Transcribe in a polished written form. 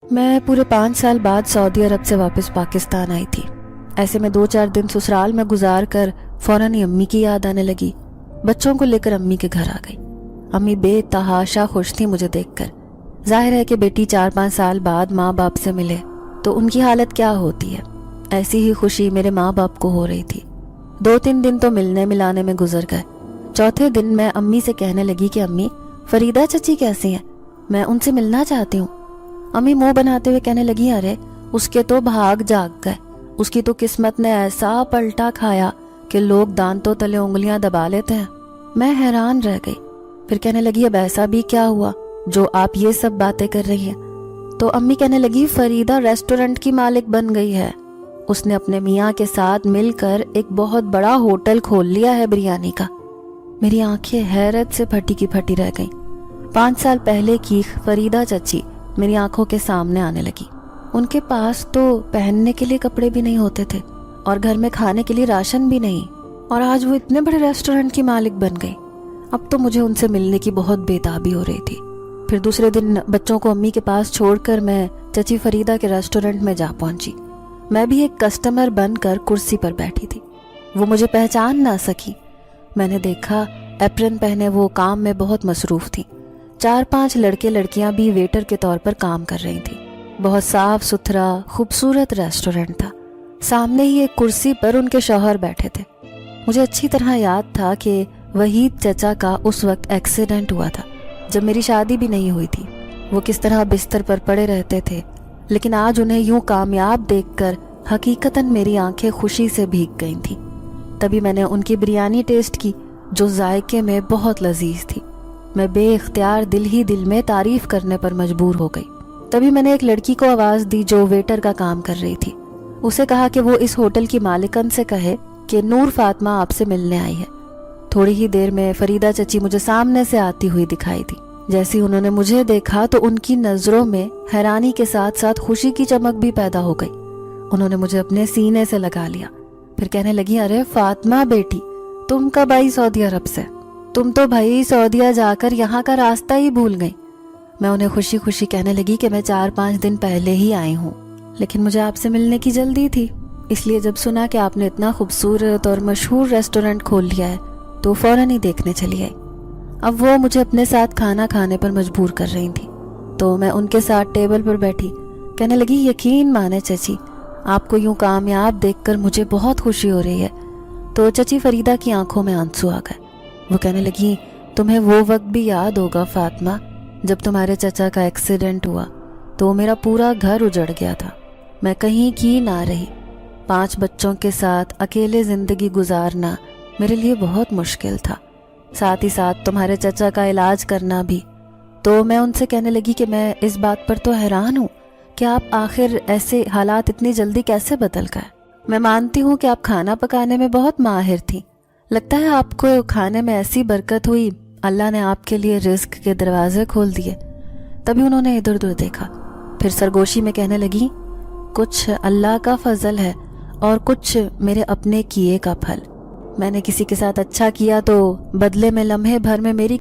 میں پورے 5 سال بعد سعودی عرب سے واپس پاکستان آئی تھی۔ ایسے میں 2-4 دن سسرال میں گزار کر فوراً ہی امی کی یاد آنے لگی۔ بچوں کو لے کر امی کے گھر آ گئی۔ امی بے تحاشا خوش تھی مجھے دیکھ کر۔ ظاہر ہے کہ بیٹی 4-5 سال بعد ماں باپ سے ملے تو ان کی حالت کیا ہوتی ہے، ایسی ہی خوشی میرے ماں باپ کو ہو رہی تھی۔ 2-3 دن تو ملنے ملانے میں گزر گئے۔ چوتھے دن میں امی سے کہنے لگی کہ امی، فریدہ چچی کیسی ہیں؟ میں ان سے ملنا چاہتی ہوں۔ امی منہ بناتے ہوئے کہنے لگی، ارے اس کے تو بھاگ جاگ گئے، اس کی تو قسمت نے ایسا پلٹا کھایا کہ لوگ دانتوں تلے انگلیاں دبا لیتے ہیں۔ میں حیران رہ گئی۔ پھر کہنے لگی، اب ایسا بھی کیا ہوا جو آپ یہ سب باتیں کر رہی ہیں؟ تو امی کہنے لگی، فریدہ ریسٹورنٹ کی مالک بن گئی ہے۔ اس نے اپنے میاں کے ساتھ مل کر ایک بہت بڑا ہوٹل کھول لیا ہے بریانی کا۔ میری آنکھیں حیرت سے پھٹی کی پھٹی رہ گئیں۔ 5 سال پہلے کی فریدہ چچی میری آنکھوں کے سامنے آنے لگی۔ ان کے پاس تو پہننے کے لیے کپڑے بھی نہیں ہوتے تھے اور گھر میں کھانے کے لیے راشن بھی نہیں، اور آج وہ اتنے بڑے ریسٹورنٹ کی مالک بن گئی۔ اب تو مجھے ان سے ملنے کی بہت بے تابی ہو رہی تھی۔ پھر دوسرے دن بچوں کو امی کے پاس چھوڑ کر میں چچی فریدہ کے ریسٹورنٹ میں جا پہنچی۔ میں بھی ایک کسٹمر بن کر کرسی پر بیٹھی تھی۔ وہ مجھے پہچان نہ سکی۔ میں نے دیکھا ایپرن پہنے وہ کام میں بہت مصروف تھی۔ 4-5 لڑکے لڑکیاں بھی ویٹر کے طور پر کام کر رہی تھیں۔ بہت صاف ستھرا خوبصورت ریسٹورنٹ تھا۔ سامنے ہی ایک کرسی پر ان کے شوہر بیٹھے تھے۔ مجھے اچھی طرح یاد تھا کہ وحید چچا کا اس وقت ایکسیڈنٹ ہوا تھا جب میری شادی بھی نہیں ہوئی تھی۔ وہ کس طرح بستر پر پڑے رہتے تھے، لیکن آج انہیں یوں کامیاب دیکھ کر حقیقتاً میری آنکھیں خوشی سے بھیگ گئی تھیں۔ تبھی میں نے ان کی بریانی ٹیسٹ کی جو ذائقے میں بہت لذیذ تھی۔ میں بے اختیار دل ہی دل میں تعریف کرنے پر مجبور ہو گئی۔ تبھی میں نے ایک لڑکی کو آواز دی جو ویٹر کا کام کر رہی تھی۔ اسے کہا کہ وہ اس ہوٹل کی مالکن سے کہے کہ نور فاطمہ آپ سے ملنے آئی ہے۔ تھوڑی ہی دیر میں فریدہ چچی مجھے سامنے سے آتی ہوئی دکھائی دی۔ جیسے انہوں نے مجھے دیکھا تو ان کی نظروں میں حیرانی کے ساتھ ساتھ خوشی کی چمک بھی پیدا ہو گئی۔ انہوں نے مجھے اپنے سینے سے لگا لیا۔ پھر کہنے لگی، ارے فاطمہ بیٹی، تم کب آئی سعودی عرب سے؟ تم تو بھائی سعودیہ جا کر یہاں کا راستہ ہی بھول گئی۔ میں انہیں خوشی خوشی کہنے لگی کہ میں 4-5 دن پہلے ہی آئی ہوں، لیکن مجھے آپ سے ملنے کی جلدی تھی، اس لیے جب سنا کہ آپ نے اتنا خوبصورت اور مشہور ریسٹورنٹ کھول لیا ہے تو فوراً ہی دیکھنے چلی آئی۔ اب وہ مجھے اپنے ساتھ کھانا کھانے پر مجبور کر رہی تھی تو میں ان کے ساتھ ٹیبل پر بیٹھی۔ کہنے لگی، یقین مانے چچی، آپ کو یوں کامیاب دیکھ کر مجھے بہت خوشی ہو رہی ہے۔ تو چچی فریدہ کی آنکھوں میں آنسو آ گئے۔ وہ کہنے لگی، تمہیں وہ وقت بھی یاد ہوگا فاطمہ جب تمہارے چچا کا ایکسیڈنٹ ہوا تو میرا پورا گھر اجڑ گیا تھا، میں کہیں کی نہ رہی۔ 5 بچوں کے ساتھ اکیلے زندگی گزارنا میرے لیے بہت مشکل تھا، ساتھ ہی ساتھ تمہارے چچا کا علاج کرنا بھی۔ تو میں ان سے کہنے لگی کہ میں اس بات پر تو حیران ہوں کہ آپ آخر ایسے حالات اتنی جلدی کیسے بدل گئے۔ میں مانتی ہوں کہ آپ کھانا پکانے میں بہت ماہر تھی، لگتا ہے آپ کو کھانے میں ایسی برکت ہوئی، اللہ نے آپ کے لیے رزق کے دروازے کھول دیے۔ تبھی انہوں نے ادھر ادھر دیکھا، پھر سرگوشی میں کہنے لگی، کچھ اللہ کا فضل ہے اور کچھ میرے اپنے کیے کا پھل۔ میں نے کسی کے ساتھ اچھا کیا تو بدلے میں لمحے بھر میں میری